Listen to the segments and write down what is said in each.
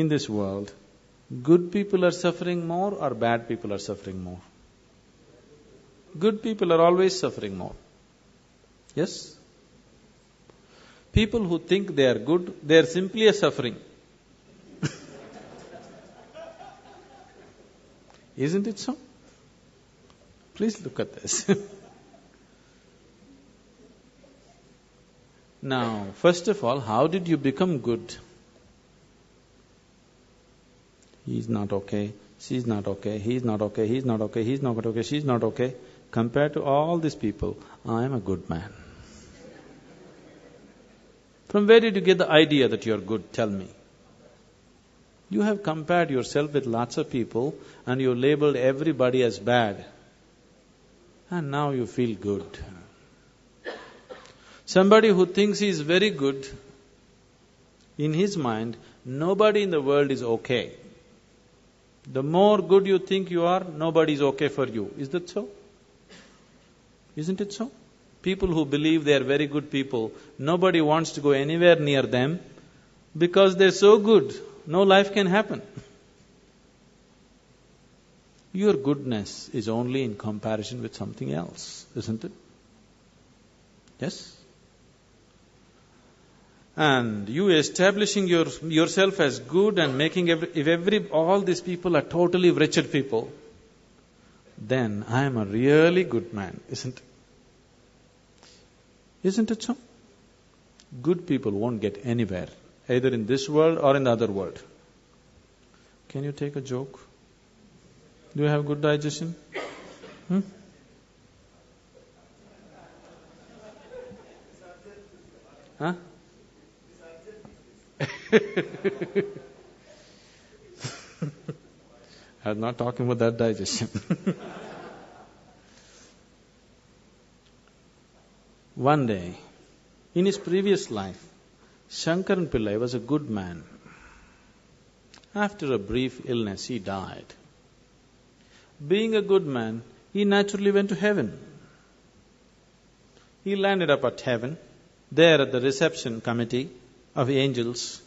in this world, good people are suffering more or bad people are suffering more? Good people are always suffering more. Yes? People who think they are good, they are simply a suffering. Isn't it so? Please look at this. Now, first of all, how did you become good? He's not okay, she's not okay, he's not okay, he's not okay, he's not okay, she's not okay. Compared to all these people, I am a good man. From where did you get the idea that you're good? Tell me. You have compared yourself with lots of people and you labeled everybody as bad. And now you feel good. Somebody who thinks he is very good, in his mind, nobody in the world is okay. The more good you think you are, nobody is okay for you. Is that so? Isn't it so? People who believe they are very good people, nobody wants to go anywhere near them because they're so good, no life can happen. Your goodness is only in comparison with something else, isn't it? Yes? And you establishing yourself as good and making all these people are totally wretched people, then I am a really good man, isn't it? Isn't it so? Good people won't get anywhere, either in this world or in the other world. Can you take a joke? Do you have good digestion? Huh? I'm not talking about that digestion. One day, in his previous life, Shankaran Pillai was a good man. After a brief illness, he died. Being a good man, he naturally went to heaven. He landed up at heaven, there at the reception committee of angels,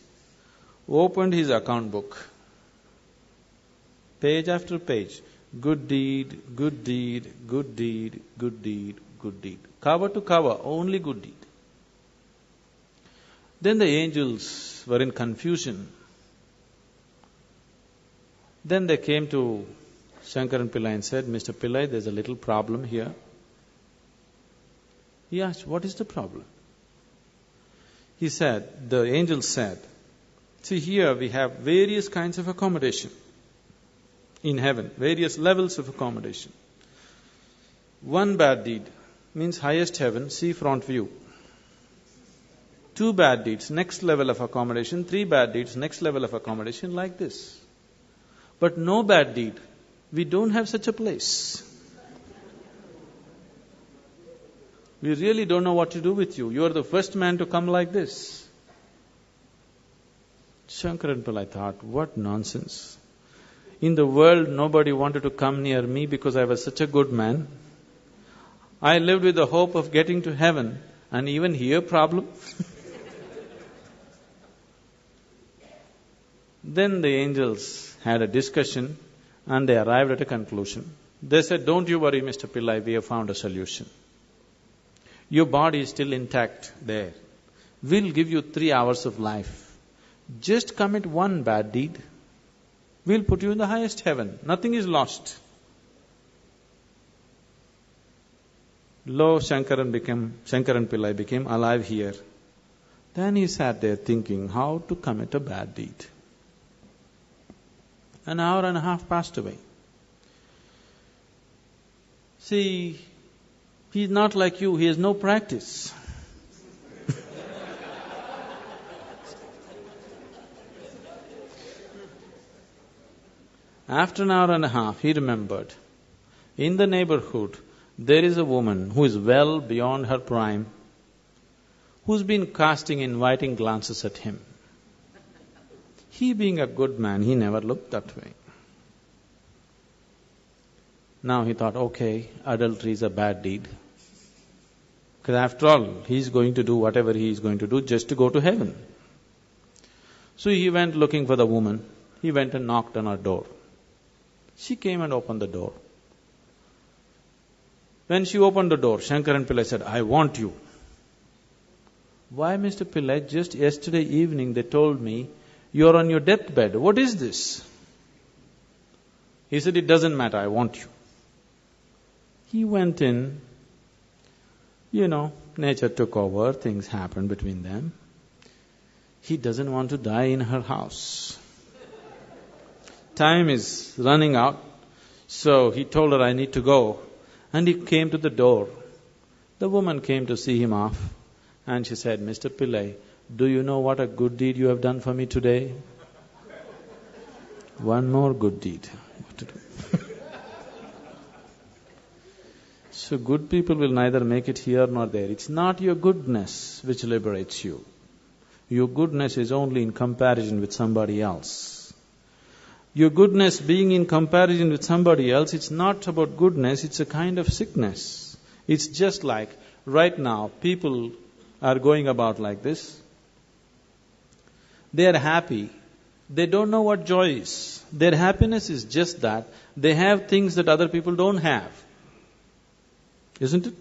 opened his account book. Page after page, good deed, good deed, good deed, good deed, good deed. Cover to cover, only good deed. Then the angels were in confusion. Then they came to Shankaran Pillai and said, Mr. Pillai, there's a little problem here. He asked, what is the problem? He said, the angels said, see here we have various kinds of accommodation in heaven, various levels of accommodation. One bad deed means highest heaven, sea front view. 2 bad deeds, next level of accommodation. 3 bad deeds, next level of accommodation, like this. But no bad deed. We don't have such a place. We really don't know what to do with you. You are the first man to come like this. Shankaran Pillai thought, what nonsense. In the world, nobody wanted to come near me because I was such a good man. I lived with the hope of getting to heaven, and even here problem. Then the angels had a discussion and they arrived at a conclusion. They said, don't you worry, Mr. Pillai, we have found a solution. Your body is still intact there. We'll give you 3 hours of life. Just commit 1 bad deed. We'll put you in the highest heaven. Nothing is lost. Lo, Shankaran Pillai became alive here. Then he sat there thinking how to commit a bad deed. An hour and a half passed away. See, he's not like you, he has no practice. After an hour and a half, he remembered, in the neighborhood, there is a woman who is well beyond her prime, who's been casting inviting glances at him. He being a good man, he never looked that way. Now he thought, okay, adultery is a bad deed. Because after all, he's going to do whatever he is going to do just to go to heaven. So he went looking for the woman. He went and knocked on her door. She came and opened the door. When she opened the door, Shankaran Pillai said, "I want you." "Why, Mr. Pillai, just yesterday evening they told me you're on your deathbed. What is this?" He said, "It doesn't matter, I want you." He went in, nature took over, things happened between them. He doesn't want to die in her house. Time is running out, so he told her, "I need to go." And he came to the door. The woman came to see him off, and she said, "Mr. Pillai, do you know what a good deed you have done for me today?" "One more good deed." What to do? So good people will neither make it here nor there. It's not your goodness which liberates you. Your goodness is only in comparison with somebody else. Your goodness being in comparison with somebody else, it's not about goodness, it's a kind of sickness. It's just like right now, people are going about like this. They are happy. They don't know what joy is. Their happiness is just that they have things that other people don't have. Isn't it?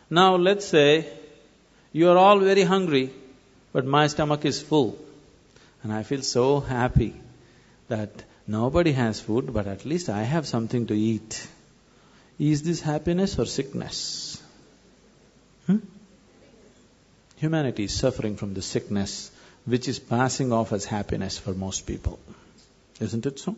Now let's say you are all very hungry, but my stomach is full. And I feel so happy that nobody has food, but at least I have something to eat. Is this happiness or sickness? Humanity is suffering from the sickness which is passing off as happiness for most people. Isn't it so?